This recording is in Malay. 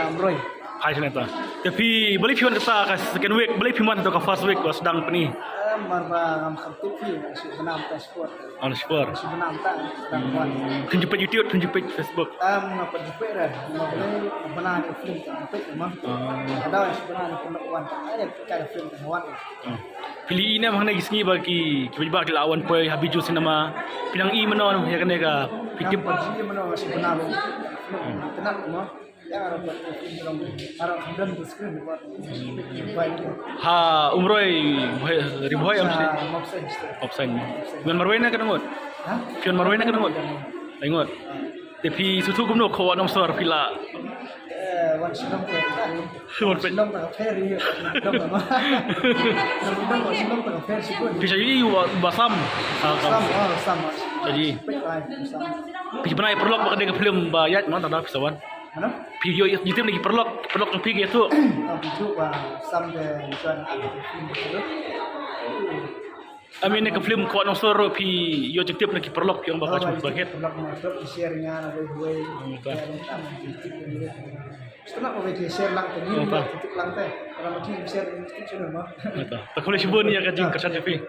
Amroy. Hai seneta. Tapi balik pion kata ka second week, balik pion atau ka first week was sedang peni Marba ngam khatip fi si benam ta sport. on sport. Si benam ta sedang buat. Tunjuk page YouTube, tunjuk page Facebook. Ngapa jepit dah. Boleh benar ni film tak jepit memang. Ada yang sebenarnya pun wan tak ada cara film tak wan. Pilih ini mah nak gisni bagi kibat di lawan poi habiju sinema pinang I menon ya kan ka Fikir pergi mana si benar. Tenang memang. Ya harap buat film dong. Harap dan tu screen buat. Baik. Ha umroy ribuai am sih. Mopsen. Opsan. Pion marwena kan ngot. Ha? Pion marwena kan ngot. Ngot. Tapi susu gumno ko nom sor pila. Wan sinong ko. Wan pe. Sinong tak ferry. Dong apa? Dong sinong tak ferry sikun. Bisa jadi basam. Sama. Jadi pi benai perlok bak de film bayat man tak pisawan. Mana? Video YouTube lagi perlok tu pergi tu. Itu sam de juan film itu. Amin ke film ko nom sor pi yo jektip lagi perlok yang bakal cuba baget. Perlok masuk share-nya gue. Setelah mau share lang tadi, titik lang teh. Kalau mau share itu sudah mah. Tak boleh sebut ni akan jing kesan tapi.